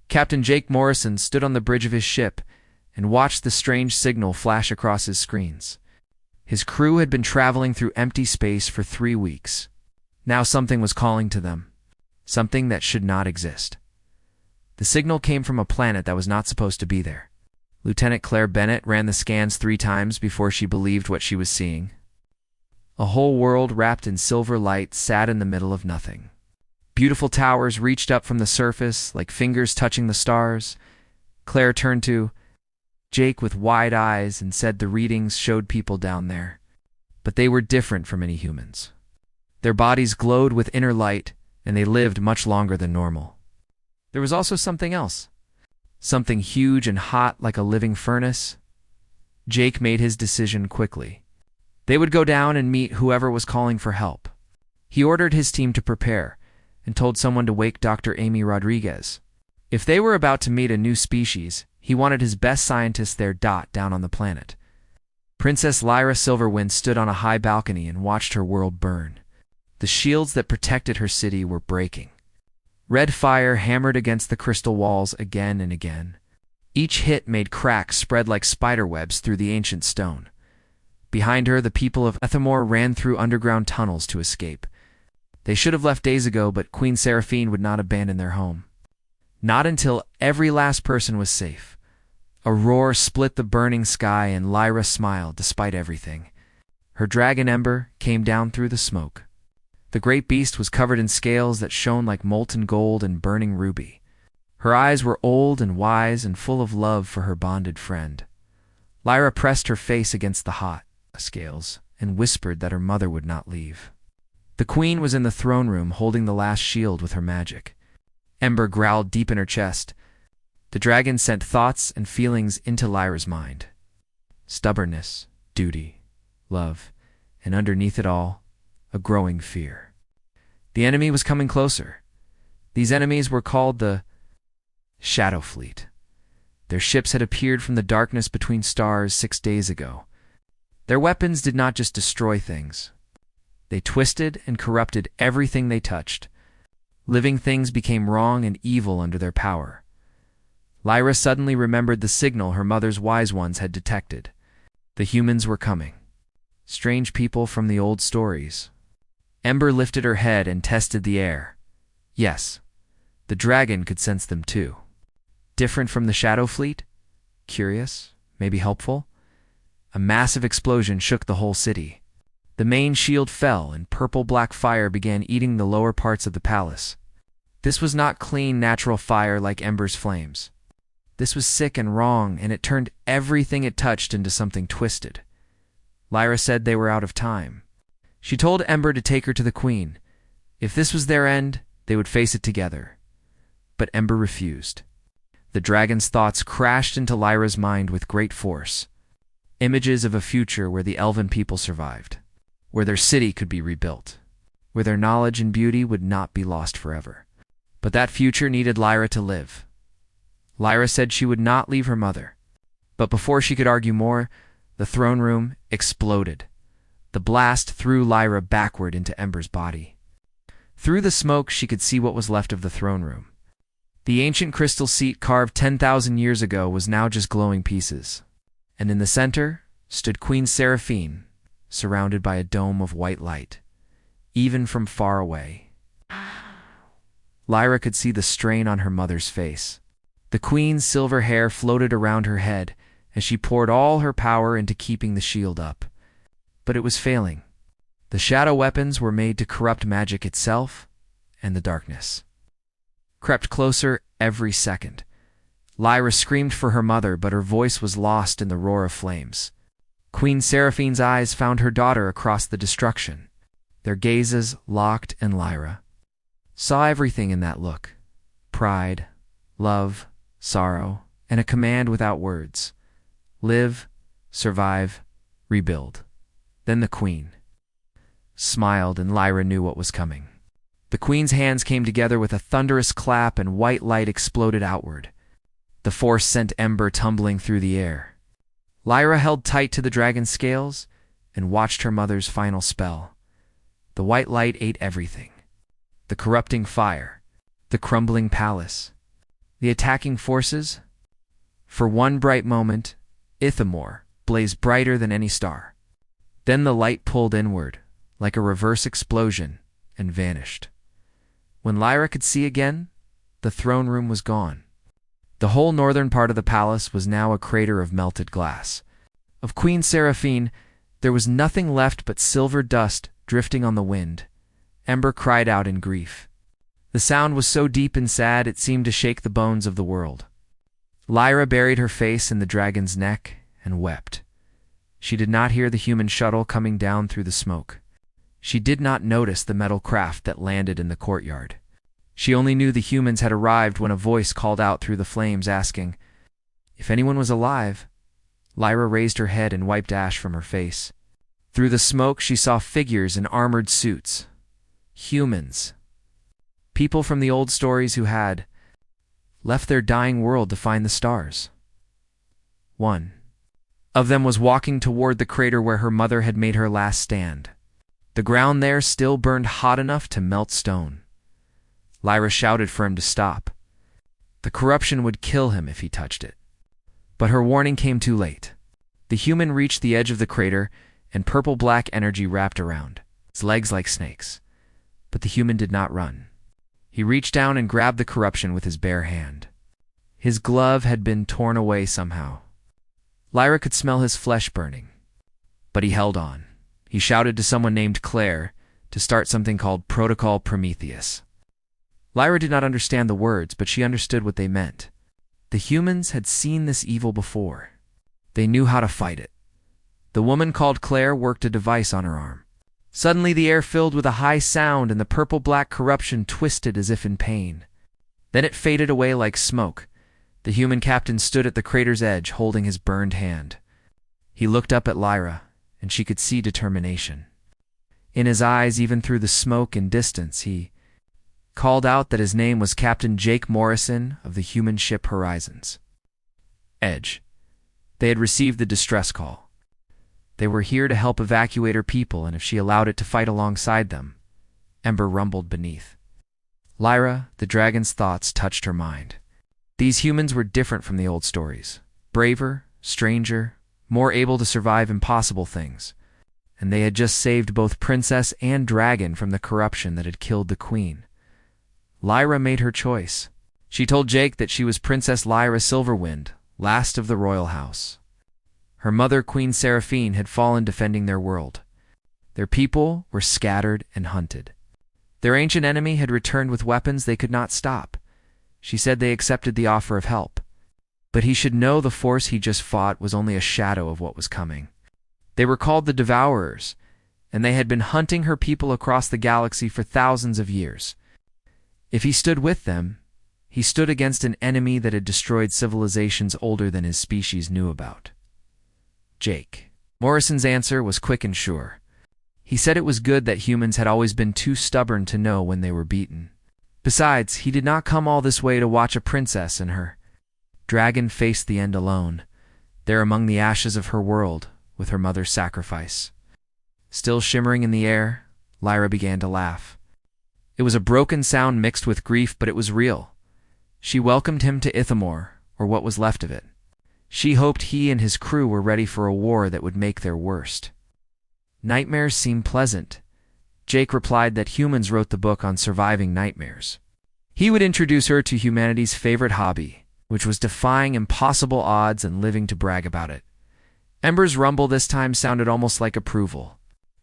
Captain Jake Morrison stood on the bridge of his ship and watched the strange signal flash across his screens. His crew had been traveling through empty space for 3 weeks. Now something was calling to them, something that should not exist. The signal came from a planet that was not supposed to be there. Lieutenant Claire Bennett ran the scans 3 times before she believed what she was seeing. A whole world wrapped in silver light sat in the middle of nothing. Beautiful towers reached up from the surface like fingers touching the stars. Claire turned to Jake with wide eyes and said the readings showed people down there, but they were different from any humans. Their bodies glowed with inner light, and they lived much longer than normal. There was also something else. Something huge and hot like a living furnace. Jake made his decision quickly. They would go down and meet whoever was calling for help. He ordered his team to prepare and told someone to wake Dr. Amy Rodriguez. If they were about to meet a new species, he wanted his best scientists there down on the planet. Princess Lyra Silverwind stood on a high balcony and watched her world burn. The shields that protected her city were breaking. Red fire hammered against the crystal walls again and again. Each hit made cracks spread like spiderwebs through the ancient stone. Behind her, the people of Ethamore ran through underground tunnels to escape. They should have left days ago, but Queen Seraphine would not abandon their home. Not until every last person was safe. A roar split the burning sky, and Lyra smiled despite everything. Her dragon Ember came down through the smoke. The great beast was covered in scales that shone like molten gold and burning ruby. Her eyes were old and wise and full of love for her bonded friend. Lyra pressed her face against the hot scales and whispered that her mother would not leave. The queen was in the throne room holding the last shield with her magic. Ember growled deep in her chest. The dragon sent thoughts and feelings into Lyra's mind. Stubbornness, duty, love, and underneath it all, a growing fear. The enemy was coming closer. These enemies were called the Shadow Fleet. Their ships had appeared from the darkness between stars 6 days ago. Their weapons did not just destroy things. They twisted and corrupted everything they touched. Living things became wrong and evil under their power. Lyra suddenly remembered the signal her mother's wise ones had detected. The humans were coming. Strange people from the old stories. Ember lifted her head and tested the air. Yes, the dragon could sense them too. Different from the Shadow Fleet? Curious? Maybe helpful? A massive explosion shook the whole city. The main shield fell, and purple-black fire began eating the lower parts of the palace. This was not clean, natural fire like Ember's flames. This was sick and wrong, and it turned everything it touched into something twisted. Lyra said they were out of time. She told Ember to take her to the queen. If this was their end, they would face it together. But Ember refused. The dragon's thoughts crashed into Lyra's mind with great force. Images of a future where the elven people survived, where their city could be rebuilt, where their knowledge and beauty would not be lost forever. But that future needed Lyra to live. Lyra said she would not leave her mother. But before she could argue more, the throne room exploded. The blast threw Lyra backward into Ember's body. Through the smoke, she could see what was left of the throne room. The ancient crystal seat carved 10,000 years ago was now just glowing pieces. And in the center stood Queen Seraphine, surrounded by a dome of white light, even from far away. Lyra could see the strain on her mother's face. The queen's silver hair floated around her head as she poured all her power into keeping the shield up. But it was failing. The shadow weapons were made to corrupt magic itself, and the darkness crept closer every second. Lyra screamed for her mother, but her voice was lost in the roar of flames. Queen Seraphine's eyes found her daughter across the destruction. Their gazes locked, and Lyra saw everything in that look. Pride, love, sorrow, and a command without words. Live, survive, rebuild. Then the queen smiled, and Lyra knew what was coming. The queen's hands came together with a thunderous clap, and white light exploded outward. The force sent Ember tumbling through the air. Lyra held tight to the dragon's scales and watched her mother's final spell. The white light ate everything. The corrupting fire, the crumbling palace, The attacking forces? For one bright moment, Ithamore blazed brighter than any star. Then the light pulled inward, like a reverse explosion, and vanished. When Lyra could see again, the throne room was gone. The whole northern part of the palace was now a crater of melted glass. Of Queen Seraphine, there was nothing left but silver dust drifting on the wind. Ember cried out in grief. The sound was so deep and sad it seemed to shake the bones of the world. Lyra buried her face in the dragon's neck and wept. She did not hear the human shuttle coming down through the smoke. She did not notice the metal craft that landed in the courtyard. She only knew the humans had arrived when a voice called out through the flames asking if anyone was alive. Lyra raised her head and wiped ash from her face. Through the smoke she saw figures in armored suits. Humans. People from the old stories who had left their dying world to find the stars. One of them was walking toward the crater where her mother had made her last stand. The ground there still burned hot enough to melt stone. Lyra shouted for him to stop. The corruption would kill him if he touched it. But her warning came too late. The human reached the edge of the crater, and purple-black energy wrapped around, its legs like snakes. But the human did not run. He reached down and grabbed the corruption with his bare hand. His glove had been torn away somehow. Lyra could smell his flesh burning. But he held on. He shouted to someone named Claire to start something called Protocol Prometheus. Lyra did not understand the words, but she understood what they meant. The humans had seen this evil before. They knew how to fight it. The woman called Claire worked a device on her arm. Suddenly the air filled with a high sound and the purple-black corruption twisted as if in pain. Then it faded away like smoke. The human captain stood at the crater's edge holding his burned hand. He looked up at Lyra, and she could see determination. In his eyes, even through the smoke and distance, he called out that his name was Captain Jake Morrison of the human ship Horizons. Edge. They had received the distress call. They were here to help evacuate her people, and if she allowed it to fight alongside them, Ember rumbled beneath. Lyra, the dragon's thoughts touched her mind. These humans were different from the old stories. Braver, stranger, more able to survive impossible things. And they had just saved both princess and dragon from the corruption that had killed the queen. Lyra made her choice. She told Jake that she was Princess Lyra Silverwind, last of the royal house. Her mother, Queen Seraphine, had fallen defending their world. Their people were scattered and hunted. Their ancient enemy had returned with weapons they could not stop. She said they accepted the offer of help. But he should know the force he just fought was only a shadow of what was coming. They were called the Devourers, and they had been hunting her people across the galaxy for thousands of years. If he stood with them, he stood against an enemy that had destroyed civilizations older than his species knew about. Jake. Morrison's answer was quick and sure. He said it was good that humans had always been too stubborn to know when they were beaten. Besides, he did not come all this way to watch a princess and her dragon face the end alone, there among the ashes of her world, with her mother's sacrifice. Still shimmering in the air, Lyra began to laugh. It was a broken sound mixed with grief, but it was real. She welcomed him to Ithamore, or what was left of it. She hoped he and his crew were ready for a war that would make their worst. Nightmares seem pleasant. Jake replied that humans wrote the book on surviving nightmares. He would introduce her to humanity's favorite hobby, which was defying impossible odds and living to brag about it. Ember's rumble this time sounded almost like approval.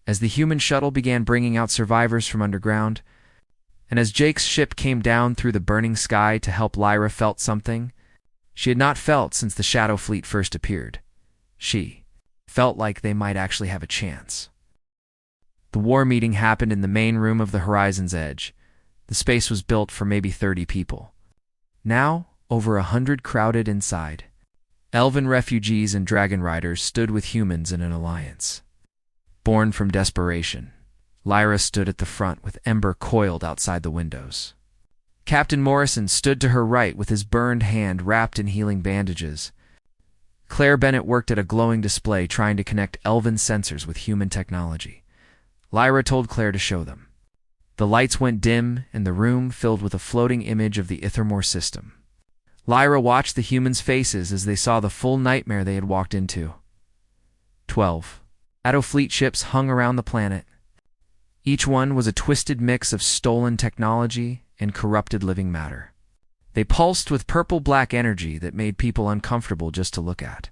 As the human shuttle began bringing out survivors from underground, and as Jake's ship came down through the burning sky to help, Lyra felt something she had not felt since the Shadow Fleet first appeared. She felt like they might actually have a chance. The war meeting happened in the main room of the Horizon's Edge. The space was built for maybe 30 people. Now, over 100 crowded inside. Elven refugees and dragon riders stood with humans in an alliance. Born from desperation, Lyra stood at the front with Ember coiled outside the windows. Captain Morrison stood to her right with his burned hand wrapped in healing bandages. Claire Bennett worked at a glowing display trying to connect elven sensors with human technology. Lyra told Claire to show them. The lights went dim and the room filled with a floating image of the Ithamore system. Lyra watched the humans' faces as they saw the full nightmare they had walked into. 12 Shadow Fleet ships hung around the planet. Each one was a twisted mix of stolen technology and corrupted living matter. They pulsed with purple-black energy that made people uncomfortable just to look at.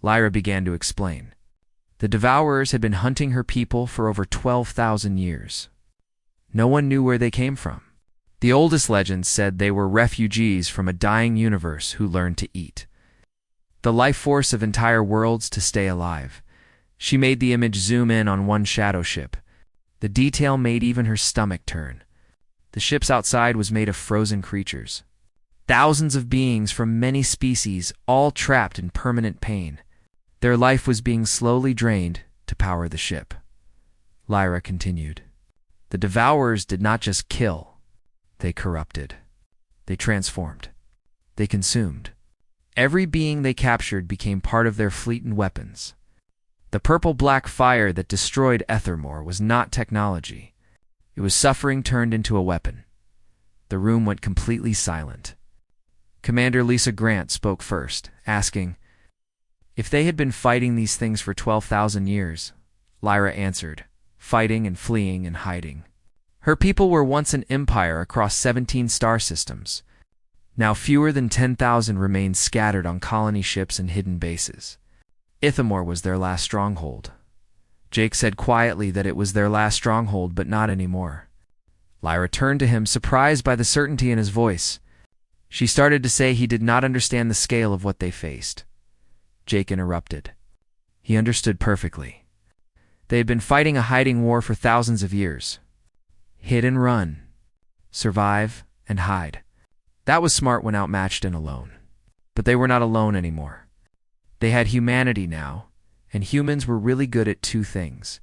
Lyra began to explain. The Devourers had been hunting her people for over 12,000 years. No one knew where they came from. The oldest legends said they were refugees from a dying universe who learned to eat the life force of entire worlds to stay alive. She made the image zoom in on one shadow ship. The detail made even her stomach turn. The ship's outside was made of frozen creatures. Thousands of beings from many species, all trapped in permanent pain. Their life was being slowly drained to power the ship. Lyra continued. The Devourers did not just kill. They corrupted. They transformed. They consumed. Every being they captured became part of their fleet and weapons. The purple-black fire that destroyed Ethermore was not technology. It was suffering turned into a weapon. The room went completely silent. Commander Lisa Grant spoke first, asking, "If they had been fighting these things for 12,000 years," Lyra answered, "fighting and fleeing and hiding. Her people were once an empire across 17 star systems. Now fewer than 10,000 remained scattered on colony ships and hidden bases. Ithamore was their last stronghold." Jake said quietly that it was their last stronghold, but not anymore. Lyra turned to him, surprised by the certainty in his voice. She started to say he did not understand the scale of what they faced. Jake interrupted. He understood perfectly. They had been fighting a hiding war for thousands of years. Hid and run. Survive and hide. That was smart when outmatched and alone. But they were not alone anymore. They had humanity now, and humans were really good at two things: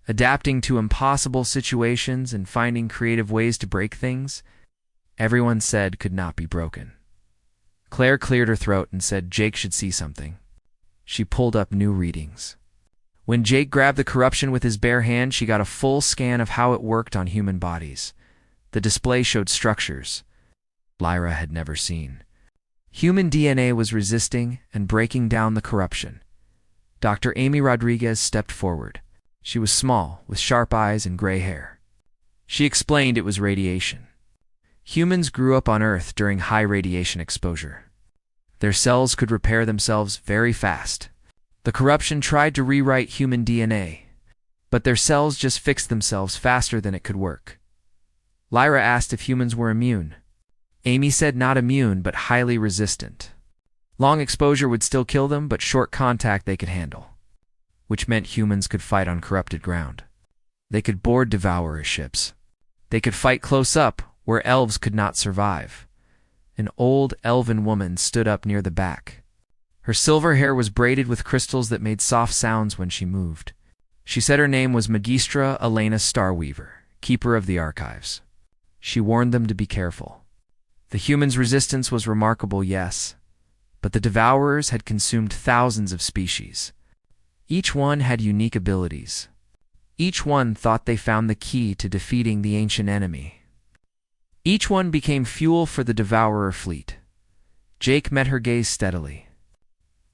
adapting to impossible situations and finding creative ways to break things everyone said could not be broken. Claire cleared her throat and said Jake should see something. She pulled up new readings. When Jake grabbed the corruption with his bare hand, she got a full scan of how it worked on human bodies. The display showed structures Lyra had never seen. Human DNA was resisting and breaking down the corruption. Dr. Amy Rodriguez stepped forward. She was small, with sharp eyes and gray hair. She explained it was radiation. Humans grew up on Earth during high radiation exposure. Their cells could repair themselves very fast. The corruption tried to rewrite human DNA, but their cells just fixed themselves faster than it could work. Lyra asked if humans were immune. Amy said not immune, but highly resistant. Long exposure would still kill them, but short contact they could handle, which meant humans could fight on corrupted ground. They could board Devourer ships. They could fight close up, where elves could not survive. An old elven woman stood up near the back. Her silver hair was braided with crystals that made soft sounds when she moved. She said her name was Magistra Elena Starweaver, keeper of the archives. She warned them to be careful. The humans' resistance was remarkable, yes, but the Devourers had consumed thousands of species. Each one had unique abilities. Each one thought they found the key to defeating the ancient enemy. Each one became fuel for the Devourer fleet. Jake met her gaze steadily.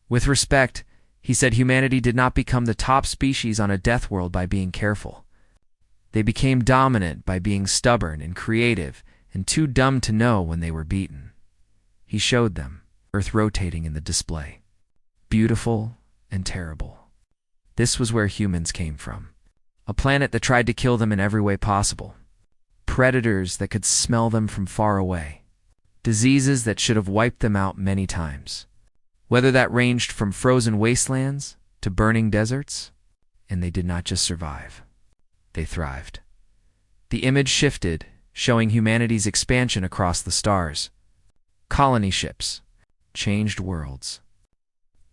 With respect, he said humanity did not become the top species on a death world by being careful. They became dominant by being stubborn and creative and too dumb to know when they were beaten. He showed them, Earth rotating in the display. Beautiful and terrible. This was where humans came from. A planet that tried to kill them in every way possible. Predators that could smell them from far away. Diseases that should have wiped them out many times. Whether that ranged from frozen wastelands to burning deserts, and they did not just survive. They thrived. The image shifted, showing humanity's expansion across the stars. Colony ships. Changed worlds.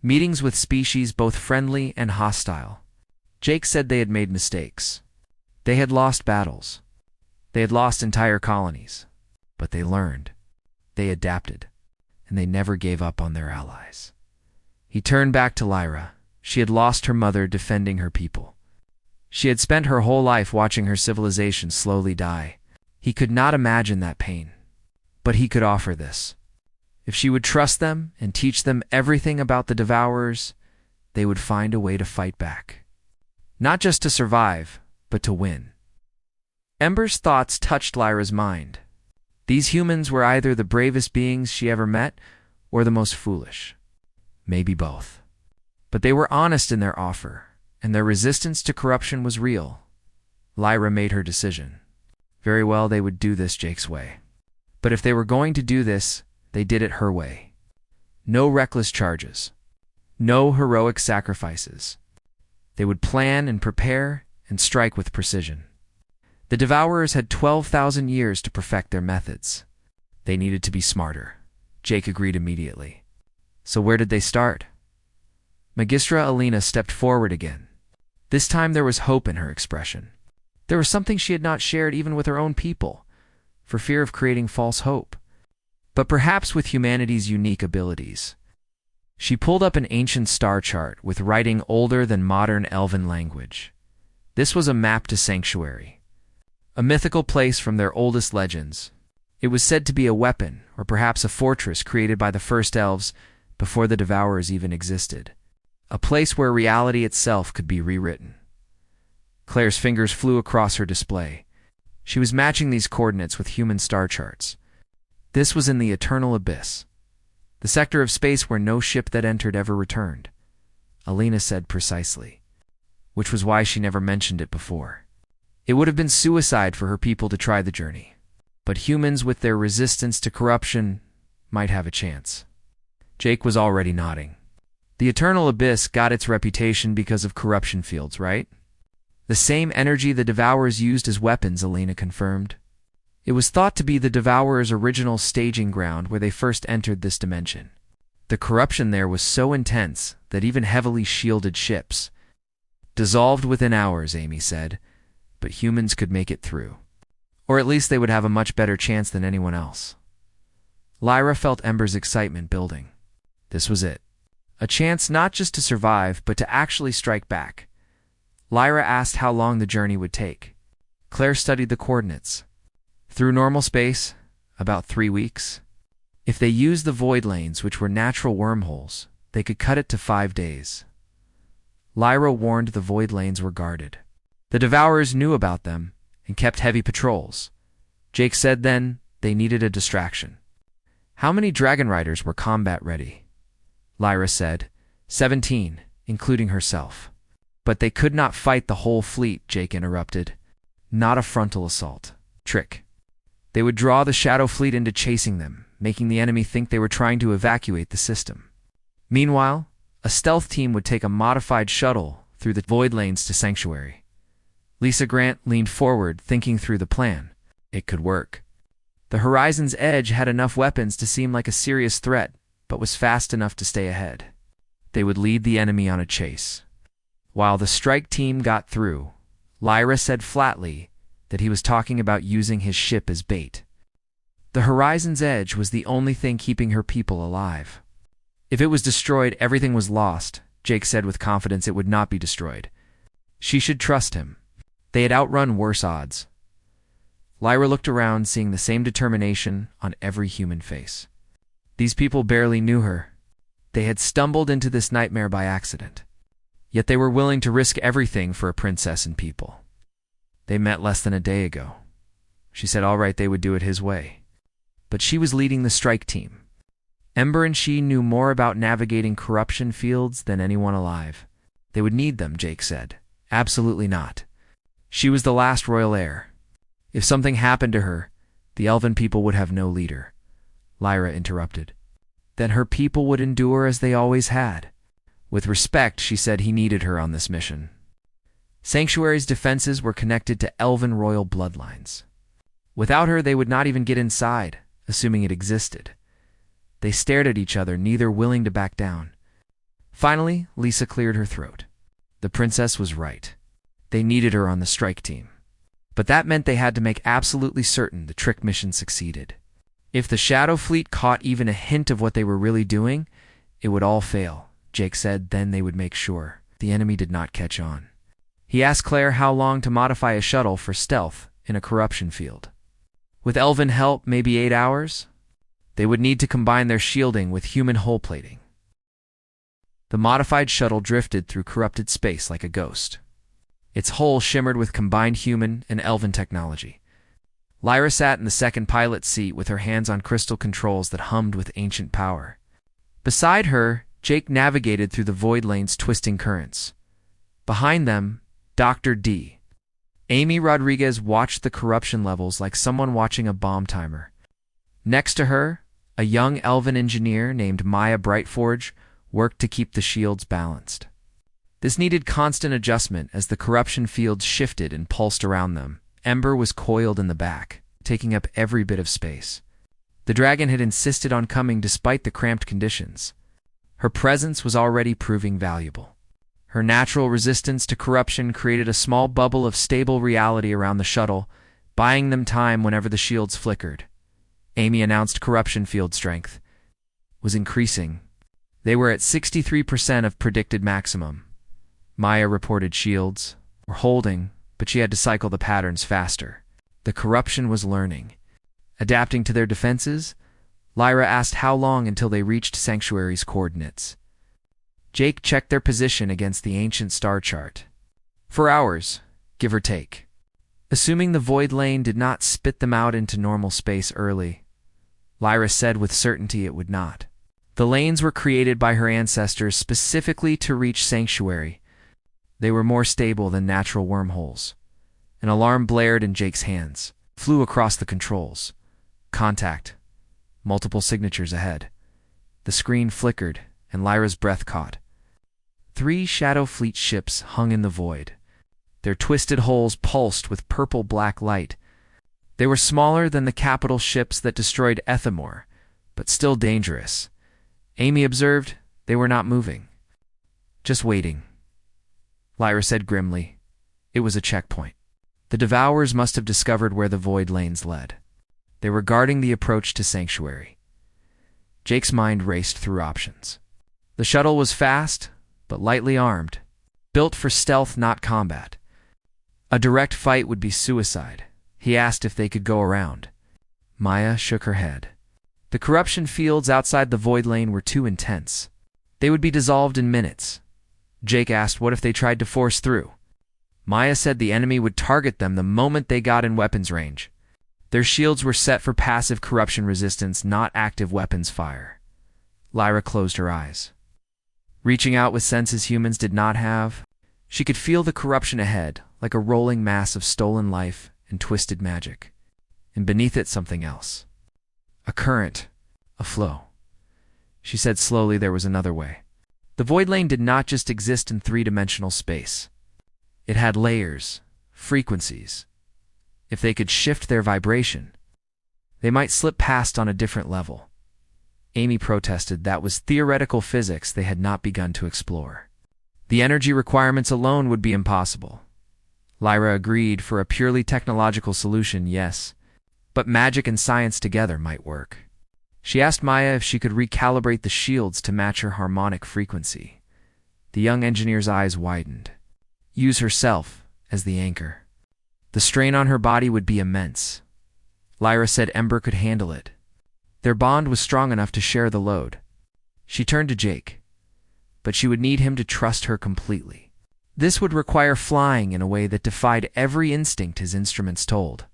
Meetings with species both friendly and hostile. Jake said they had made mistakes. They had lost battles. They had lost entire colonies. But they learned. They adapted. And they never gave up on their allies. He turned back to Lyra. She had lost her mother defending her people. She had spent her whole life watching her civilization slowly die. He could not imagine that pain. But he could offer this. If she would trust them and teach them everything about the Devourers, they would find a way to fight back. Not just to survive, but to win. Ember's thoughts touched Lyra's mind. These humans were either the bravest beings she ever met or the most foolish. Maybe both. But they were honest in their offer, and their resistance to corruption was real. Lyra made her decision. Very well, they would do this Jake's way. But if they were going to do this, they did it her way. No reckless charges. No heroic sacrifices. They would plan and prepare and strike with precision. The Devourers had 12,000 years to perfect their methods. They needed to be smarter. Jake agreed immediately. So where did they start? Magistra Alina stepped forward again. This time there was hope in her expression. There was something she had not shared even with her own people, for fear of creating false hope. But perhaps with humanity's unique abilities. She pulled up an ancient star chart with writing older than modern Elven language. This was a map to Sanctuary, a mythical place from their oldest legends. It was said to be a weapon, or perhaps a fortress created by the first elves before the Devourers even existed. A place where reality itself could be rewritten. Claire's fingers flew across her display. She was matching these coordinates with human star charts. This was in the Eternal Abyss, the sector of space where no ship that entered ever returned. Alina said precisely, which was why she never mentioned it before. It would have been suicide for her people to try the journey, but humans with their resistance to corruption might have a chance. Jake was already nodding. The Eternal Abyss got its reputation because of corruption fields, right? The same energy the Devourers used as weapons, Alina confirmed. It was thought to be the Devourers' original staging ground where they first entered this dimension. The corruption there was so intense that even heavily shielded ships dissolved within hours, Amy said, but humans could make it through. Or at least they would have a much better chance than anyone else. Lyra felt Ember's excitement building. This was it. A chance not just to survive, but to actually strike back. Lyra asked how long the journey would take. Claire studied the coordinates. Through normal space, about 3 weeks. If they used the void lanes, which were natural wormholes, they could cut it to 5 days. Lyra warned the void lanes were guarded. The Devourers knew about them and kept heavy patrols. Jake said then they needed a distraction. How many dragon riders were combat ready? Lyra said, 17, including herself. But they could not fight the whole fleet, Jake interrupted. Not a frontal assault. Trick. They would draw the Shadow Fleet into chasing them, making the enemy think they were trying to evacuate the system. Meanwhile, a stealth team would take a modified shuttle through the void lanes to Sanctuary. Lisa Grant leaned forward, thinking through the plan. It could work. The Horizon's Edge had enough weapons to seem like a serious threat, but was fast enough to stay ahead. They would lead the enemy on a chase. While the strike team got through, Lyra said flatly that he was talking about using his ship as bait. The Horizon's Edge was the only thing keeping her people alive. If it was destroyed, everything was lost, Jake said with confidence. It would not be destroyed. She should trust him. They had outrun worse odds. Lyra looked around, seeing the same determination on every human face. These people barely knew her. They had stumbled into this nightmare by accident. Yet they were willing to risk everything for a princess and people. They met less than a day ago. She said all right, they would do it his way. But she was leading the strike team. Ember and she knew more about navigating corruption fields than anyone alive. They would need them, Jake said. Absolutely not. She was the last royal heir. If something happened to her, the elven people would have no leader. Lyra interrupted. Then her people would endure as they always had. With respect, she said he needed her on this mission. Sanctuary's defenses were connected to elven royal bloodlines. Without her, they would not even get inside, assuming it existed. They stared at each other, neither willing to back down. Finally, Lisa cleared her throat. The princess was right. They needed her on the strike team. But that meant they had to make absolutely certain the trick mission succeeded. If the Shadow Fleet caught even a hint of what they were really doing, it would all fail, Jake said. Then they would make sure the enemy did not catch on. He asked Claire how long to modify a shuttle for stealth in a corruption field. With elven help, maybe 8 hours? They would need to combine their shielding with human hull plating. The modified shuttle drifted through corrupted space like a ghost. Its hull shimmered with combined human and elven technology. Lyra sat in the second pilot seat with her hands on crystal controls that hummed with ancient power. Beside her, Jake navigated through the void lane's twisting currents. Behind them, Dr. D. Amy Rodriguez watched the corruption levels like someone watching a bomb timer. Next to her, a young elven engineer named Maya Brightforge worked to keep the shields balanced. This needed constant adjustment as the corruption fields shifted and pulsed around them. Ember was coiled in the back, taking up every bit of space. The dragon had insisted on coming despite the cramped conditions. Her presence was already proving valuable. Her natural resistance to corruption created a small bubble of stable reality around the shuttle, buying them time whenever the shields flickered. Amy announced corruption field strength was increasing. They were at 63% of predicted maximum. Maya reported shields were holding, but she had to cycle the patterns faster. The corruption was learning. Adapting to their defenses, Lyra asked how long until they reached Sanctuary's coordinates. Jake checked their position against the ancient star chart. 4 hours, give or take. Assuming the void lane did not spit them out into normal space early, Lyra said with certainty it would not. The lanes were created by her ancestors specifically to reach Sanctuary. They were more stable than natural wormholes. An alarm blared in Jake's hands, flew across the controls. Contact. Multiple signatures ahead. The screen flickered, and Lyra's breath caught. 3 Shadow Fleet ships hung in the void. Their twisted hulls pulsed with purple-black light. They were smaller than the capital ships that destroyed Ethamor, but still dangerous. Amy observed they were not moving. Just waiting. Lyra said grimly. It was a checkpoint. The Devourers must have discovered where the void lanes led. They were guarding the approach to Sanctuary. Jake's mind raced through options. The shuttle was fast, but lightly armed, built for stealth, not combat. A direct fight would be suicide. He asked if they could go around. Maya shook her head. The corruption fields outside the void lane were too intense. They would be dissolved in minutes. Jake asked what if they tried to force through. Maya said the enemy would target them the moment they got in weapons range. Their shields were set for passive corruption resistance, not active weapons fire. Lyra closed her eyes. Reaching out with senses humans did not have, she could feel the corruption ahead, like a rolling mass of stolen life and twisted magic. And beneath it, something else. A current, a flow. She said slowly there was another way. The void lane did not just exist in 3-dimensional space. It had layers, frequencies. If they could shift their vibration, they might slip past on a different level. Amy protested that was theoretical physics they had not begun to explore. The energy requirements alone would be impossible. Lyra agreed for a purely technological solution, yes, but magic and science together might work. She asked Maya if she could recalibrate the shields to match her harmonic frequency. The young engineer's eyes widened. Use herself as the anchor. The strain on her body would be immense. Lyra said Ember could handle it. Their bond was strong enough to share the load. She turned to Jake, but she would need him to trust her completely. This would require flying in a way that defied every instinct his instruments told.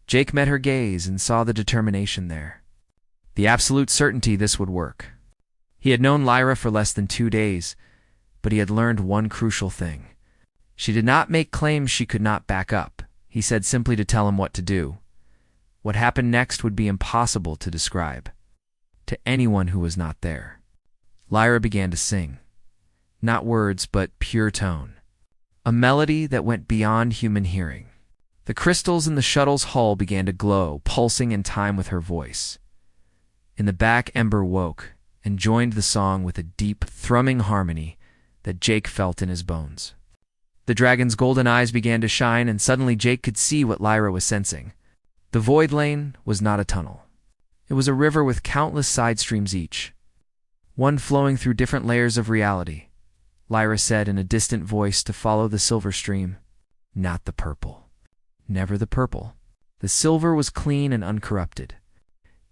Jake met her gaze and saw the determination there. The absolute certainty this would work. He had known Lyra for less than 2 days, but he had learned one crucial thing. She did not make claims she could not back up. He said simply to tell him what to do. What happened next would be impossible to describe to anyone who was not there. Lyra began to sing. Not words, but pure tone. A melody that went beyond human hearing. The crystals in the shuttle's hull began to glow, pulsing in time with her voice. In the back, Ember woke and joined the song with a deep, thrumming harmony that Jake felt in his bones. The dragon's golden eyes began to shine, and suddenly Jake could see what Lyra was sensing. The void lane was not a tunnel. It was a river with countless side streams each, one flowing through different layers of reality. Lyra said in a distant voice to follow the silver stream. Not the purple. Never the purple. The silver was clean and uncorrupted.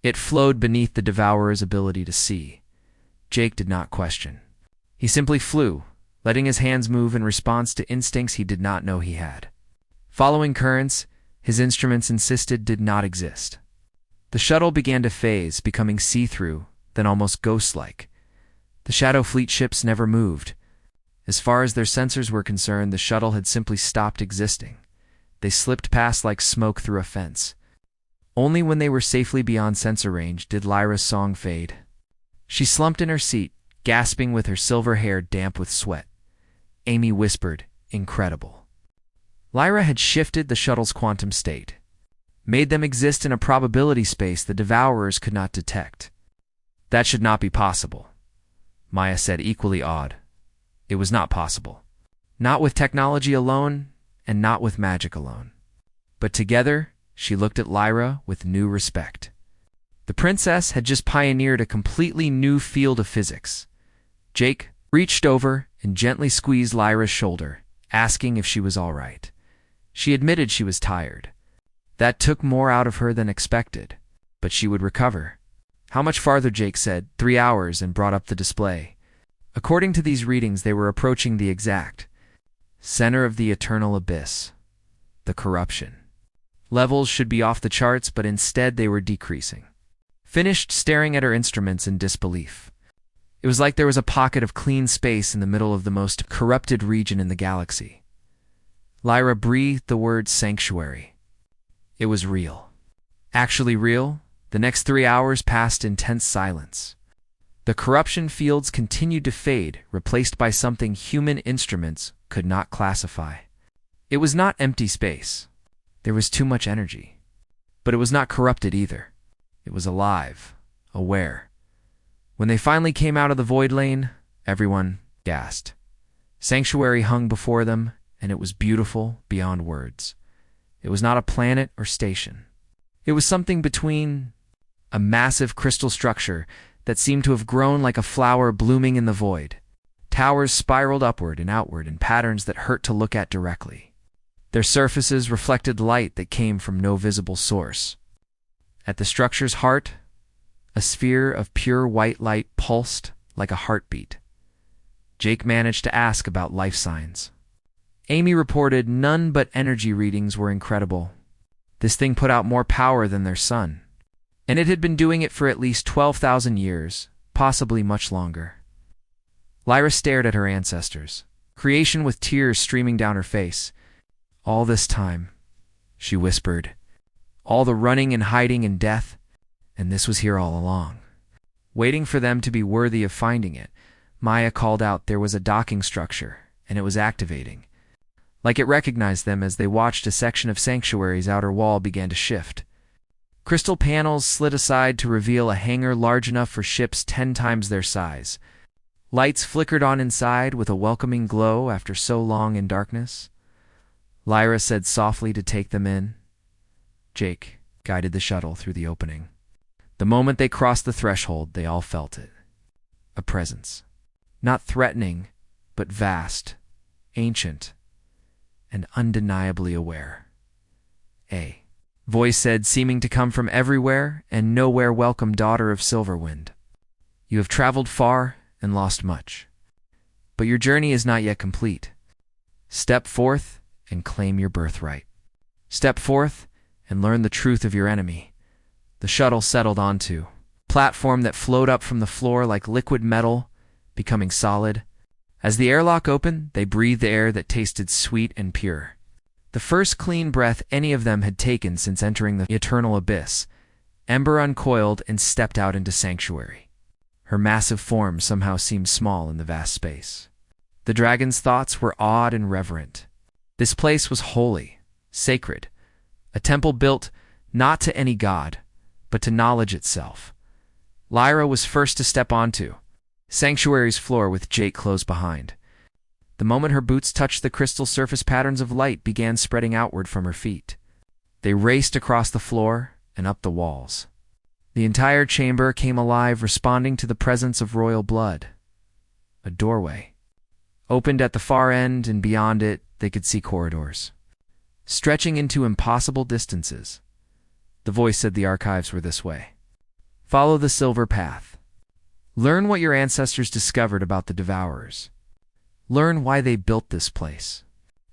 It flowed beneath the Devourer's ability to see. Jake did not question. He simply flew, letting his hands move in response to instincts he did not know he had. Following currents his instruments insisted did not exist. The shuttle began to phase, becoming see-through, then almost ghost-like. The Shadow Fleet ships never moved. As far as their sensors were concerned, the shuttle had simply stopped existing. They slipped past like smoke through a fence. Only when they were safely beyond sensor range did Lyra's song fade. She slumped in her seat, gasping with her silver hair damp with sweat. Amy whispered, "Incredible." Lyra had shifted the shuttle's quantum state, made them exist in a probability space the Devourers could not detect. That should not be possible, Maya said, equally awed. It was not possible. Not with technology alone, and not with magic alone. But together, she looked at Lyra with new respect. The princess had just pioneered a completely new field of physics. Jake reached over and gently squeezed Lyra's shoulder, asking if she was all right. She admitted she was tired. That took more out of her than expected, but she would recover. How much farther, Jake said. 3 hours, and brought up the display. According to these readings, they were approaching the exact center of the eternal abyss, the corruption. Levels should be off the charts, but instead they were decreasing. Finished staring at her instruments in disbelief. It was like there was a pocket of clean space in the middle of the most corrupted region in the galaxy. Lyra breathed the word sanctuary. It was real. Actually real. The next 3 hours passed in tense silence. The corruption fields continued to fade, replaced by something human instruments could not classify. It was not empty space. There was too much energy. But it was not corrupted either. It was alive, aware. When they finally came out of the void lane, everyone gasped. Sanctuary hung before them, and it was beautiful beyond words. It was not a planet or station. It was something between a massive crystal structure that seemed to have grown like a flower blooming in the void. Towers spiraled upward and outward in patterns that hurt to look at directly. Their surfaces reflected light that came from no visible source. At the structure's heart, a sphere of pure white light pulsed like a heartbeat. Jake managed to ask about life signs. Amy reported none, but energy readings were incredible. This thing put out more power than their sun, and it had been doing it for at least 12,000 years, possibly much longer. Lyra stared at her ancestors, creation with tears streaming down her face. All this time, she whispered, all the running and hiding and death, and this was here all along. Waiting for them to be worthy of finding it, Maya called out there was a docking structure, and it was activating. Like it recognized them as they watched a section of Sanctuary's outer wall began to shift. Crystal panels slid aside to reveal a hangar large enough for ships 10 times their size. Lights flickered on inside with a welcoming glow after so long in darkness. Lyra said softly to take them in. Jake guided the shuttle through the opening. The moment they crossed the threshold, they all felt it. A presence. Not threatening, but vast, ancient, and undeniably aware. A voice said, seeming to come from everywhere and nowhere, welcome, daughter of Silverwind. You have traveled far and lost much, but your journey is not yet complete. Step forth and claim your birthright. Step forth and learn the truth of your enemy. The shuttle settled onto a platform that flowed up from the floor like liquid metal, becoming solid. As the airlock opened, they breathed air that tasted sweet and pure. The first clean breath any of them had taken since entering the eternal abyss. Ember uncoiled and stepped out into Sanctuary. Her massive form somehow seemed small in the vast space. The dragon's thoughts were awed and reverent. This place was holy, sacred, a temple built not to any god, but to knowledge itself. Lyra was first to step onto Sanctuary's floor with Jake close behind. The moment her boots touched the crystal surface, patterns of light began spreading outward from her feet. They raced across the floor and up the walls. The entire chamber came alive, responding to the presence of royal blood. A doorway opened at the far end, and beyond it they could see corridors, stretching into impossible distances. The voice said the archives were this way. Follow the silver path. Learn what your ancestors discovered about the Devourers. Learn why they built this place,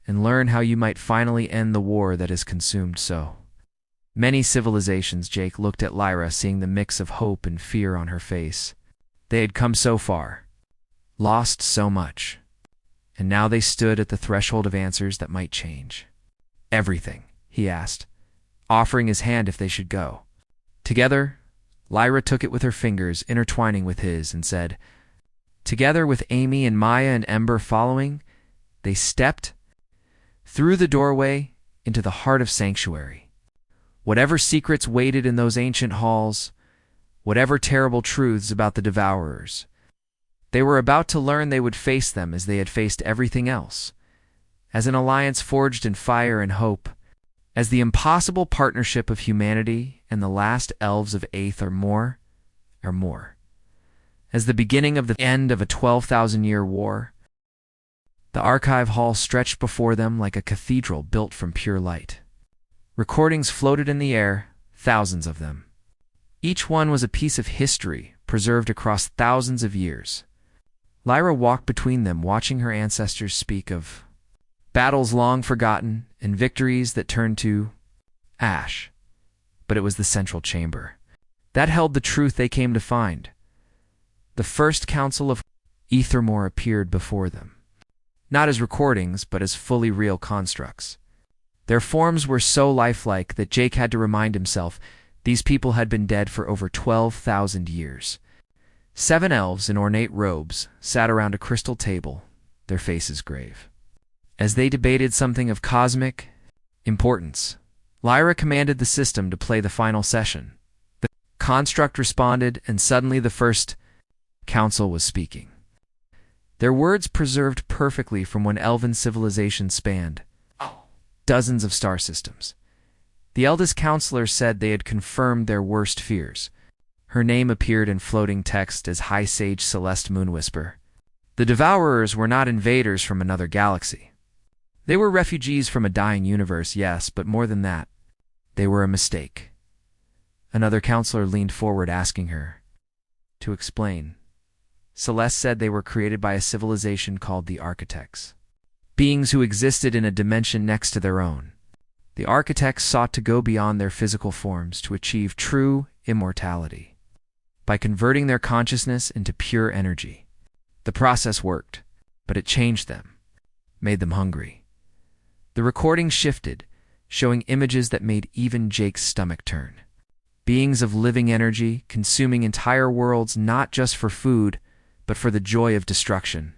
and learn how you might finally end the war that has consumed so many civilizations. Jake looked at Lyra, seeing the mix of hope and fear on her face. They had come so far, lost so much, and now they stood at the threshold of answers that might change everything. He asked, offering his hand if they should go. Together, Lyra took it with her fingers intertwining with his and said, together with Amy and Maya and Ember following, they stepped through the doorway into the heart of Sanctuary. Whatever secrets waited in those ancient halls, whatever terrible truths about the Devourers, they were about to learn. They would face them as they had faced everything else, as an alliance forged in fire and hope, as the impossible partnership of humanity and the last elves of Eighth or more, as the beginning of the end of a 12,000-year war. The archive hall stretched before them like a cathedral built from pure light. Recordings floated in the air, thousands of them. Each one was a piece of history preserved across thousands of years. Lyra walked between them, watching her ancestors speak of battles long forgotten and victories that turned to ash. But it was the central chamber that held the truth they came to find. The first council of Ethermore appeared before them, not as recordings, but as fully real constructs. Their forms were so lifelike that Jake had to remind himself these people had been dead for over 12,000 years. 7 elves in ornate robes sat around a crystal table, their faces grave. As they debated something of cosmic importance, Lyra commanded the system to play the final session. The construct responded, and suddenly the first council was speaking. Their words preserved perfectly from when elven civilization spanned dozens of star systems. The eldest counselor said they had confirmed their worst fears. Her name appeared in floating text as High Sage Celeste Moonwhisper. The Devourers were not invaders from another galaxy. They were refugees from a dying universe, yes, but more than that, they were a mistake. Another counselor leaned forward, asking her to explain. Celeste said they were created by a civilization called the Architects, beings who existed in a dimension next to their own. The Architects sought to go beyond their physical forms to achieve true immortality by converting their consciousness into pure energy. The process worked, but it changed them, made them hungry. The recording shifted, showing images that made even Jake's stomach turn. Beings of living energy, consuming entire worlds not just for food, but for the joy of destruction,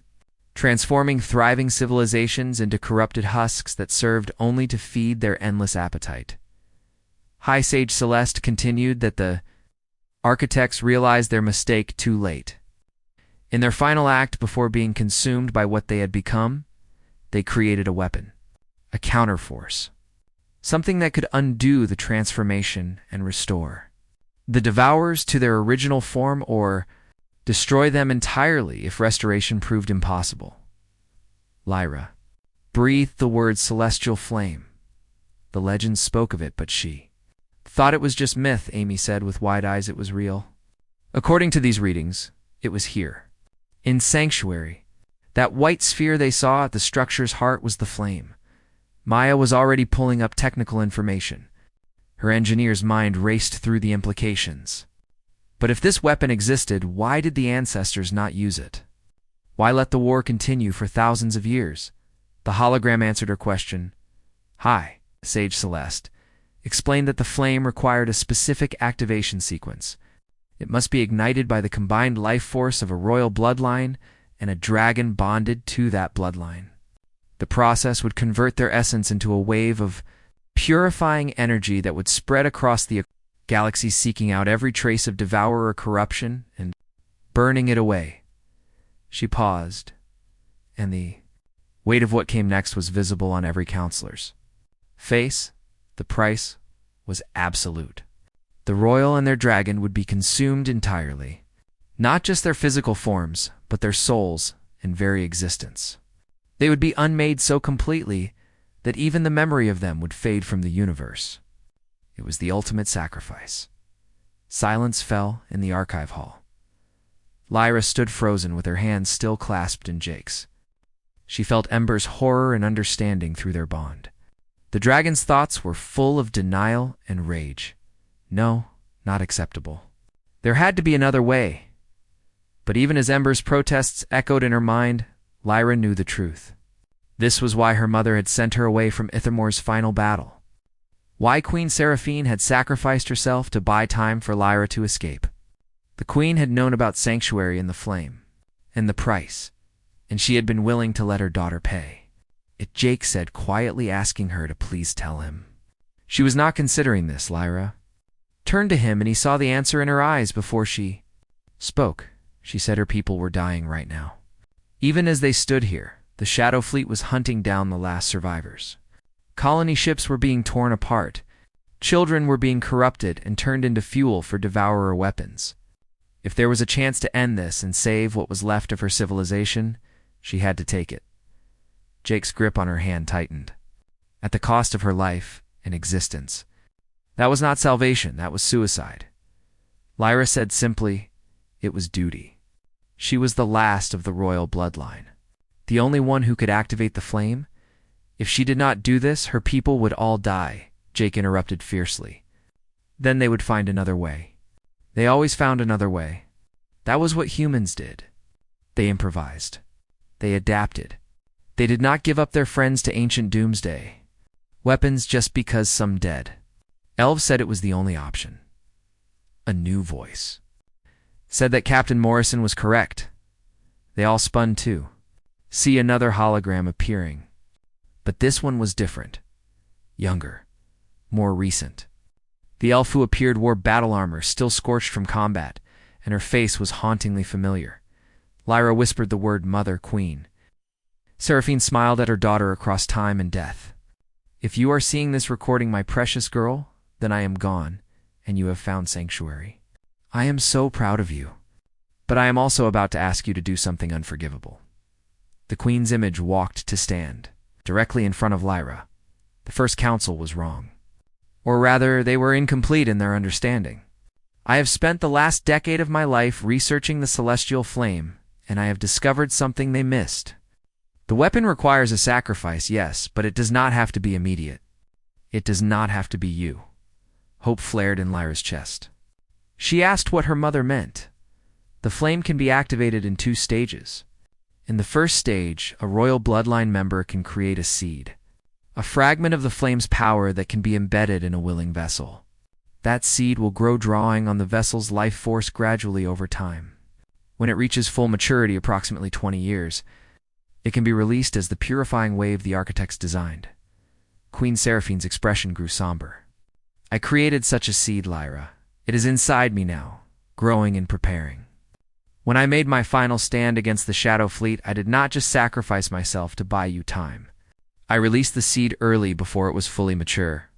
transforming thriving civilizations into corrupted husks that served only to feed their endless appetite. High Sage Celeste continued that the Architects realized their mistake too late. In their final act, before being consumed by what they had become, they created a weapon, a counterforce, something that could undo the transformation and restore the Devourers to their original form, or destroy them entirely if restoration proved impossible. Lyra breathed the word celestial flame. The legends spoke of it, but she thought it was just myth. Amy said with wide eyes it was real. According to these readings, it was here, in Sanctuary. That white sphere they saw at the structure's heart was the flame. Maya was already pulling up technical information. Her engineer's mind raced through the implications. But if this weapon existed, why did the ancestors not use it? Why let the war continue for thousands of years? The hologram answered her question. High Sage Celeste explained that the flame required a specific activation sequence. It must be ignited by the combined life force of a royal bloodline and a dragon bonded to that bloodline. The process would convert their essence into a wave of purifying energy that would spread across the galaxy, seeking out every trace of devourer corruption and burning it away. She paused, and the weight of what came next was visible on every counselor's face. The price was absolute. The royal and their dragon would be consumed entirely. Not just their physical forms, but their souls and very existence. They would be unmade so completely that even the memory of them would fade from the universe. It was the ultimate sacrifice. Silence fell in the archive hall. Lyra stood frozen with her hands still clasped in Jake's. She felt Ember's horror and understanding through their bond. The dragon's thoughts were full of denial and rage. No, not acceptable. There had to be another way. But even as Ember's protests echoed in her mind, Lyra knew the truth. This was why her mother had sent her away from Ithamor's final battle. Why Queen Seraphine had sacrificed herself to buy time for Lyra to escape. The queen had known about Sanctuary and the Flame, and the price, and she had been willing to let her daughter pay. Jake said, quietly asking her to please tell him. She was not considering this, Lyra. Turned to him and he saw the answer in her eyes before she spoke. She said her people were dying right now. Even as they stood here, the Shadow Fleet was hunting down the last survivors. Colony ships were being torn apart. Children were being corrupted and turned into fuel for devourer weapons. If there was a chance to end this and save what was left of her civilization, she had to take it. Jake's grip on her hand tightened. At the cost of her life and existence. That was not salvation, that was suicide. Lyra said simply, it was duty. She was the last of the royal bloodline. The only one who could activate the flame? If she did not do this, her people would all die, Jake interrupted fiercely. Then they would find another way. They always found another way. That was what humans did. They improvised. They adapted. They did not give up their friends to ancient doomsday. Weapons just because some dead. Elves said it was the only option. A new voice said that Captain Morrison was correct. They all spun too. See another hologram appearing. But this one was different. Younger. More recent. The elf who appeared wore battle armor, still scorched from combat, and her face was hauntingly familiar. Lyra whispered the word Mother Queen. Seraphine smiled at her daughter across time and death. If you are seeing this recording, my precious girl, then I am gone, and you have found sanctuary. I am so proud of you. But I am also about to ask you to do something unforgivable. The Queen's image walked to stand, directly in front of Lyra. The First Council was wrong. Or rather, they were incomplete in their understanding. I have spent the last decade of my life researching the celestial flame, and I have discovered something they missed. The weapon requires a sacrifice, yes, but it does not have to be immediate. It does not have to be you. Hope flared in Lyra's chest. She asked what her mother meant. The flame can be activated in 2 stages. In the first stage, a royal bloodline member can create a seed, a fragment of the flame's power that can be embedded in a willing vessel. That seed will grow, drawing on the vessel's life force gradually over time. When it reaches full maturity, approximately 20 years, it can be released as the purifying wave the architects designed. Queen Seraphine's expression grew somber. I created such a seed, Lyra. It is inside me now, growing and preparing. When I made my final stand against the Shadow Fleet, I did not just sacrifice myself to buy you time. I released the seed early before it was fully mature.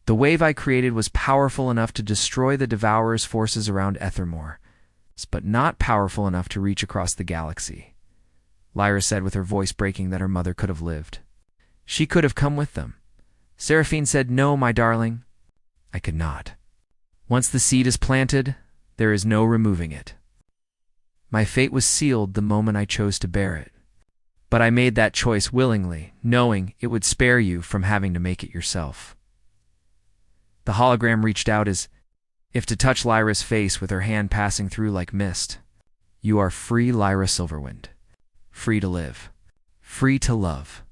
The wave I created was powerful enough to destroy the Devourer's forces around Ethermore, but not powerful enough to reach across the galaxy. Lyra said with her voice breaking that her mother could have lived. She could have come with them. Seraphine said, no, my darling. I could not. Once the seed is planted, there is no removing it. My fate was sealed the moment I chose to bear it. But I made that choice willingly, knowing it would spare you from having to make it yourself. The hologram reached out as if to touch Lyra's face, with her hand passing through like mist. You are free, Lyra Silverwind. Free to live. Free to love.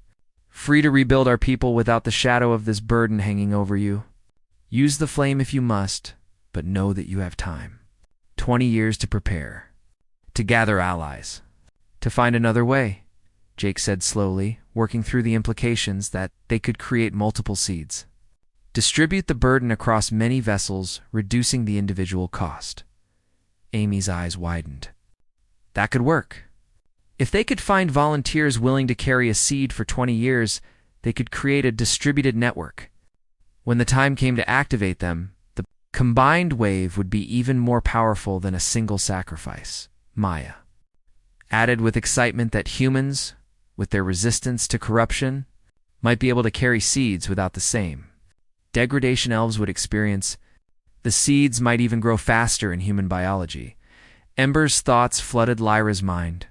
Free to rebuild our people without the shadow of this burden hanging over you. Use the flame if you must, but know that you have time. 20 years to prepare. To gather allies. To find another way, Jake said slowly, working through the implications that they could create multiple seeds. Distribute the burden across many vessels, reducing the individual cost. Amy's eyes widened. That could work. If they could find volunteers willing to carry a seed for 20 years, they could create a distributed network. When the time came to activate them, the combined wave would be even more powerful than a single sacrifice. Maya added with excitement that humans, with their resistance to corruption, might be able to carry seeds without the same degradation elves would experience. The seeds might even grow faster in human biology. Ember's thoughts flooded Lyra's mind.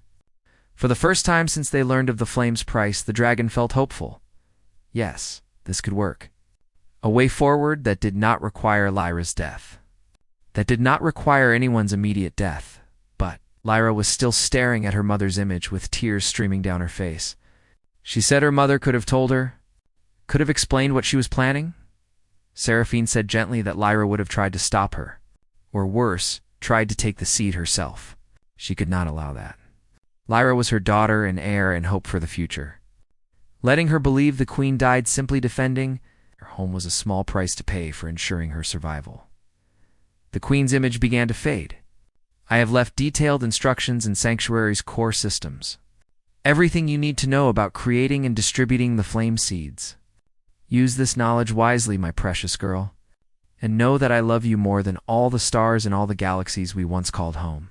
For the first time since they learned of the flame's price, the dragon felt hopeful. Yes, this could work. A way forward that did not require Lyra's death. That did not require anyone's immediate death. But Lyra was still staring at her mother's image with tears streaming down her face. She said her mother could have told her, could have explained what she was planning. Seraphine said gently that Lyra would have tried to stop her. Or worse, tried to take the seed herself. She could not allow that. Lyra was her daughter and heir and hope for the future. Letting her believe the queen died simply defending her home was a small price to pay for ensuring her survival. The queen's image began to fade. I have left detailed instructions in Sanctuary's core systems. Everything you need to know about creating and distributing the flame seeds. Use this knowledge wisely, my precious girl, and know that I love you more than all the stars and all the galaxies we once called home.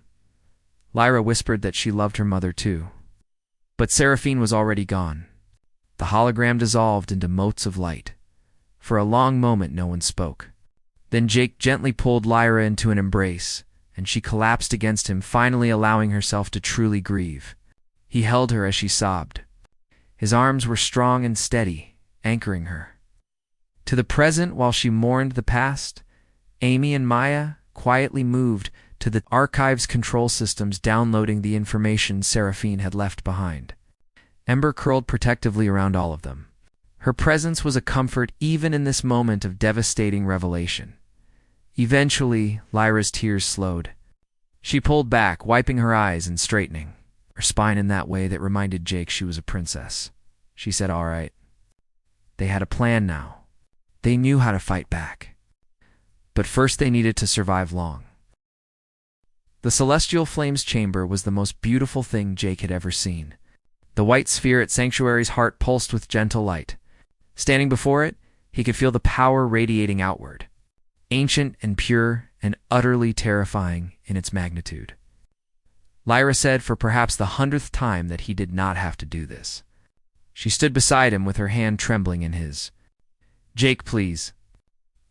Lyra whispered that she loved her mother too. But Seraphine was already gone. The hologram dissolved into motes of light. For a long moment no one spoke. Then Jake gently pulled Lyra into an embrace, and she collapsed against him, finally allowing herself to truly grieve. He held her as she sobbed. His arms were strong and steady, anchoring her. To the present while she mourned the past, Amy and Maya quietly moved to the archive's control systems, downloading the information Seraphine had left behind. Ember curled protectively around all of them. Her presence was a comfort even in this moment of devastating revelation. Eventually, Lyra's tears slowed. She pulled back, wiping her eyes and straightening her spine in that way that reminded Jake she was a princess. She said, "All right." They had a plan now. They knew how to fight back. But first they needed to survive long. The Celestial Flames chamber was the most beautiful thing Jake had ever seen. The white sphere at Sanctuary's heart pulsed with gentle light. Standing before it, he could feel the power radiating outward. Ancient and pure and utterly terrifying in its magnitude. Lyra said for perhaps the 100th time that he did not have to do this. She stood beside him with her hand trembling in his. "Jake, please.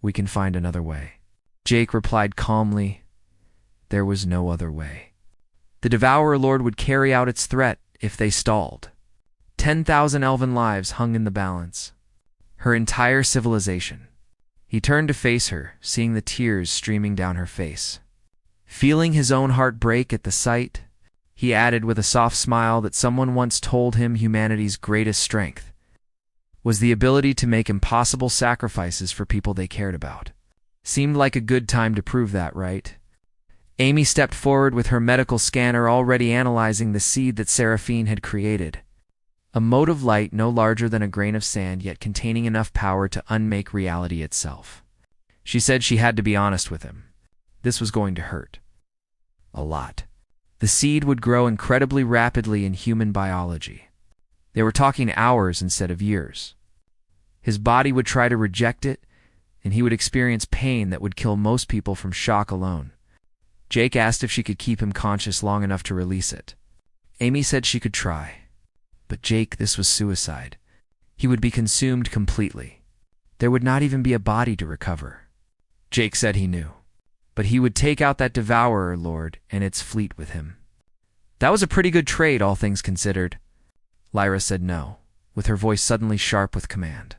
We can find another way." Jake replied calmly, "There was no other way. The Devourer Lord would carry out its threat if they stalled. 10,000 elven lives hung in the balance. Her entire civilization." He turned to face her, seeing the tears streaming down her face. Feeling his own heart break at the sight, he added with a soft smile that someone once told him humanity's greatest strength was the ability to make impossible sacrifices for people they cared about. Seemed like a good time to prove that, right? Amy stepped forward with her medical scanner already analyzing the seed that Seraphine had created. A mote of light no larger than a grain of sand, yet containing enough power to unmake reality itself. She said she had to be honest with him. This was going to hurt. A lot. The seed would grow incredibly rapidly in human biology. They were talking hours instead of years. His body would try to reject it, and he would experience pain that would kill most people from shock alone. Jake asked if she could keep him conscious long enough to release it. Amy said she could try. But Jake, this was suicide. He would be consumed completely. There would not even be a body to recover. Jake said he knew. But he would take out that Devourer Lord and its fleet with him. That was a pretty good trade, all things considered. Lyra said no, with her voice suddenly sharp with command.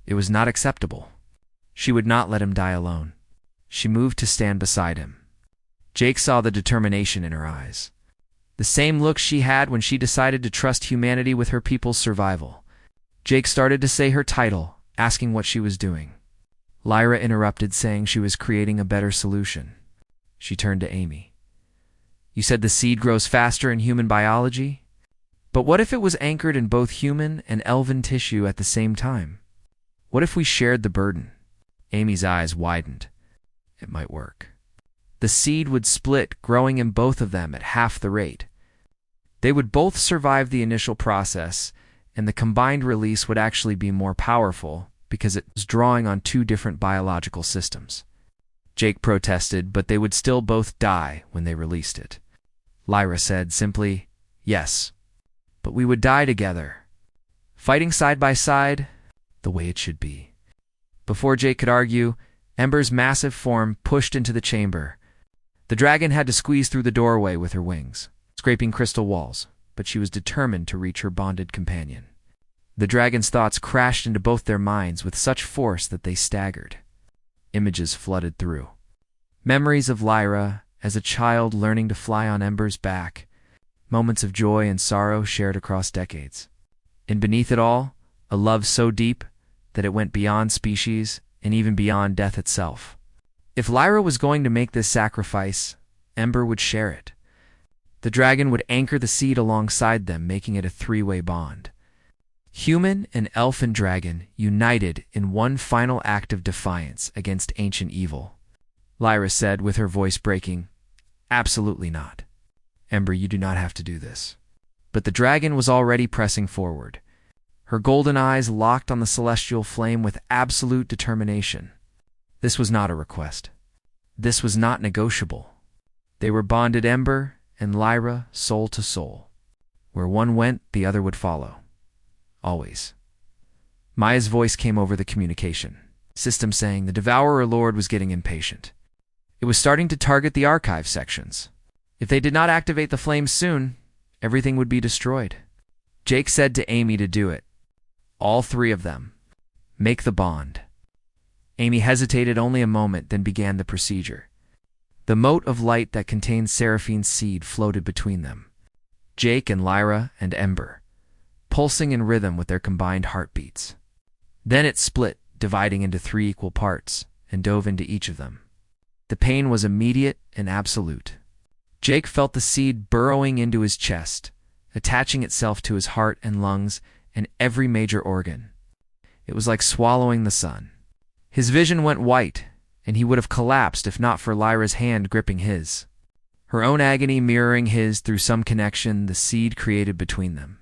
It was not acceptable. She would not let him die alone. She moved to stand beside him. Jake saw the determination in her eyes. The same look she had when she decided to trust humanity with her people's survival. Jake started to say her title, asking what she was doing. Lyra interrupted, saying she was creating a better solution. She turned to Amy. "You said the seed grows faster in human biology? But what if it was anchored in both human and elven tissue at the same time? What if we shared the burden?" Amy's eyes widened. It might work. The seed would split, growing in both of them at half the rate. They would both survive the initial process, and the combined release would actually be more powerful because it was drawing on two different biological systems. Jake protested, but they would still both die when they released it. Lyra said simply, "Yes, but we would die together, fighting side by side, the way it should be." Before Jake could argue, Ember's massive form pushed into the chamber. The dragon had to squeeze through the doorway with her wings, scraping crystal walls, but she was determined to reach her bonded companion. The dragon's thoughts crashed into both their minds with such force that they staggered. Images flooded through. Memories of Lyra as a child learning to fly on Ember's back, moments of joy and sorrow shared across decades. And beneath it all, a love so deep that it went beyond species and even beyond death itself. If Lyra was going to make this sacrifice, Ember would share it. The dragon would anchor the seed alongside them, making it a three-way bond. Human and elfin dragon united in one final act of defiance against ancient evil. Lyra said with her voice breaking, "Absolutely not. Ember, you do not have to do this." But the dragon was already pressing forward. Her golden eyes locked on the celestial flame with absolute determination. This was not a request. This was not negotiable. They were bonded, Ember and Lyra, soul to soul. Where one went, the other would follow. Always. Maya's voice came over the communication system saying the Devourer Lord was getting impatient. It was starting to target the archive sections. If they did not activate the flames soon, everything would be destroyed. Jake said to Amy to do it. All three of them. Make the bond. Amy hesitated only a moment, then began the procedure. The mote of light that contained Seraphine's seed floated between them. Jake and Lyra and Ember, pulsing in rhythm with their combined heartbeats. Then it split, dividing into 3 equal parts, and dove into each of them. The pain was immediate and absolute. Jake felt the seed burrowing into his chest, attaching itself to his heart and lungs and every major organ. It was like swallowing the sun. His vision went white, and he would have collapsed if not for Lyra's hand gripping his. Her own agony mirroring his through some connection the seed created between them.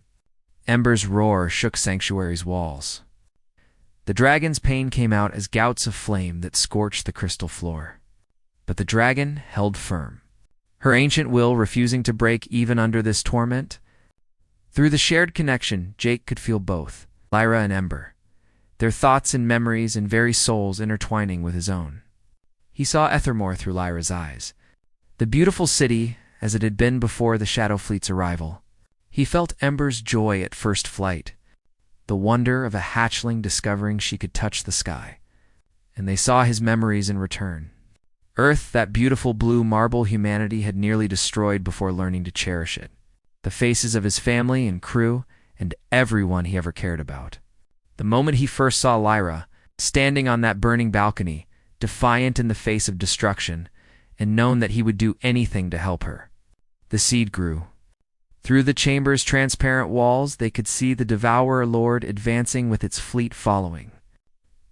Ember's roar shook Sanctuary's walls. The dragon's pain came out as gouts of flame that scorched the crystal floor. But the dragon held firm, her ancient will refusing to break even under this torment. Through the shared connection, Jake could feel both, Lyra and Ember, their thoughts and memories and very souls intertwining with his own. He saw Ethermore through Lyra's eyes, the beautiful city as it had been before the Shadow Fleet's arrival. He felt Ember's joy at first flight, the wonder of a hatchling discovering she could touch the sky. And they saw his memories in return. Earth, that beautiful blue marble humanity had nearly destroyed before learning to cherish it. The faces of his family and crew, and everyone he ever cared about. The moment he first saw Lyra, standing on that burning balcony, defiant in the face of destruction, and known that he would do anything to help her. The seed grew. Through the chamber's transparent walls, they could see the Devourer Lord advancing with its fleet following.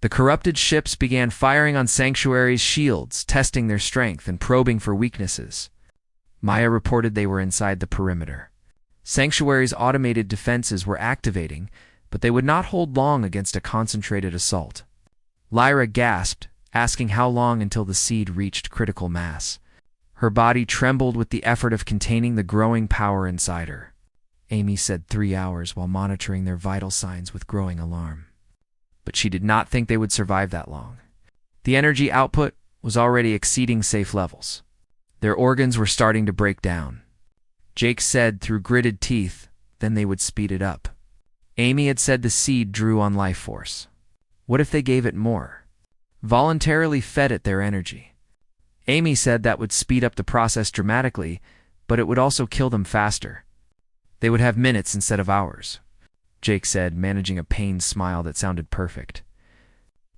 The corrupted ships began firing on Sanctuary's shields, testing their strength and probing for weaknesses. Maya reported they were inside the perimeter. Sanctuary's automated defenses were activating, but they would not hold long against a concentrated assault. Lyra gasped, asking how long until the seed reached critical mass. Her body trembled with the effort of containing the growing power inside her. Amy said 3 hours while monitoring their vital signs with growing alarm. But she did not think they would survive that long. The energy output was already exceeding safe levels. Their organs were starting to break down. Jake said through gritted teeth, then they would speed it up. Amy had said the seed drew on life force. What if they gave it more? Voluntarily fed it their energy. Amy said that would speed up the process dramatically, but it would also kill them faster. They would have minutes instead of hours, Jake said, managing a pained smile that sounded perfect.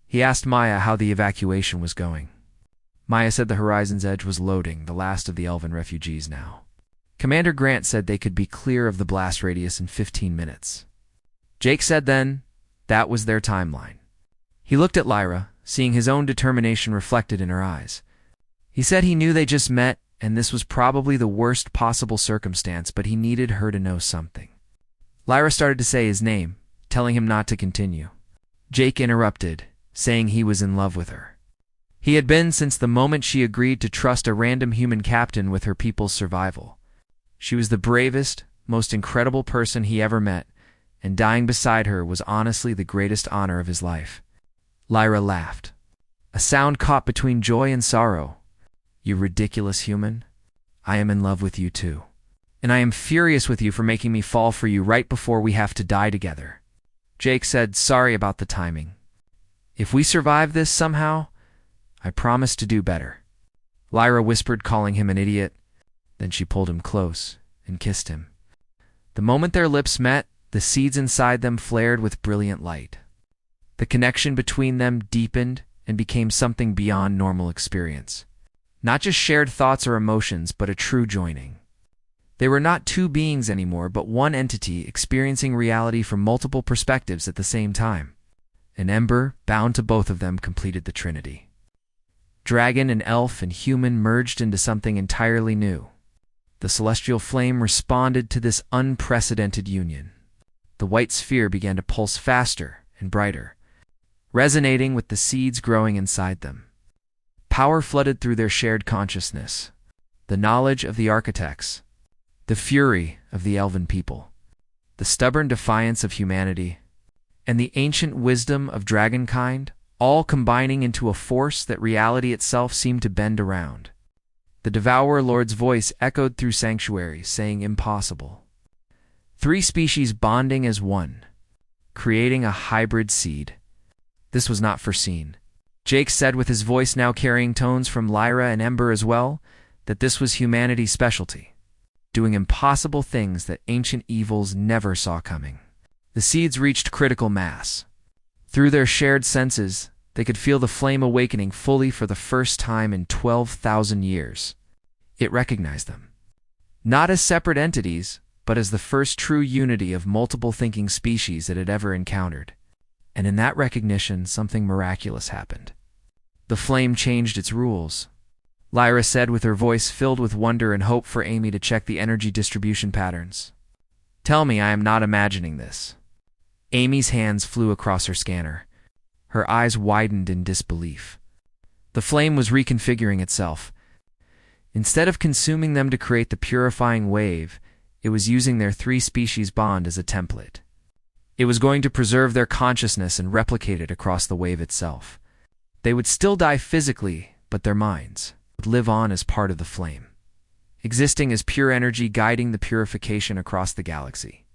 He asked Maya how the evacuation was going. Maya said the Horizon's Edge was loading, the last of the elven refugees now. Commander Grant said they could be clear of the blast radius in 15 minutes. Jake said then, that was their timeline. He looked at Lyra, seeing his own determination reflected in her eyes. He said he knew they just met, and this was probably the worst possible circumstance, but he needed her to know something. Lyra started to say his name, telling him not to continue. Jake interrupted, saying he was in love with her. He had been since the moment she agreed to trust a random human captain with her people's survival. She was the bravest, most incredible person he ever met, and dying beside her was honestly the greatest honor of his life. Lyra laughed. a sound caught between joy and sorrow. "You ridiculous human. I am in love with you too. And I am furious with you for making me fall for you right before we have to die together." Jake said, "Sorry about the timing. If we survive this somehow, I promise to do better." Lyra whispered, calling him an idiot. Then she pulled him close and kissed him. The moment their lips met, the seeds inside them flared with brilliant light. The connection between them deepened and became something beyond normal experience. Not just shared thoughts or emotions, but a true joining. They were not two beings anymore, but one entity experiencing reality from multiple perspectives at the same time. An ember, bound to both of them, completed the trinity. Dragon and elf and human merged into something entirely new. The celestial flame responded to this unprecedented union. The white sphere began to pulse faster and brighter, resonating with the seeds growing inside them. Power flooded through their shared consciousness. The knowledge of the architects, the fury of the elven people, the stubborn defiance of humanity, and the ancient wisdom of dragonkind, all combining into a force that reality itself seemed to bend around. The Devourer Lord's voice echoed through sanctuaries, saying, "Impossible." Three species bonding as one, creating a hybrid seed. This was not foreseen. Jake said, with his voice now carrying tones from Lyra and Ember as well, that this was humanity's specialty, doing impossible things that ancient evils never saw coming. The seeds reached critical mass. Through their shared senses, they could feel the flame awakening fully for the first time in 12,000 years. It recognized them, not as separate entities, but as the first true unity of multiple thinking species it had ever encountered. And in that recognition, something miraculous happened. The flame changed its rules. Lyra said, with her voice filled with wonder and hope for Amy to check the energy distribution patterns. "Tell me I am not imagining this." Amy's hands flew across her scanner. Her eyes widened in disbelief. The flame was reconfiguring itself. Instead of consuming them to create the purifying wave, it was using their three-species bond as a template. It was going to preserve their consciousness and replicate it across the wave itself. They would still die physically, but their minds would live on as part of the flame, existing as pure energy guiding the purification across the galaxy.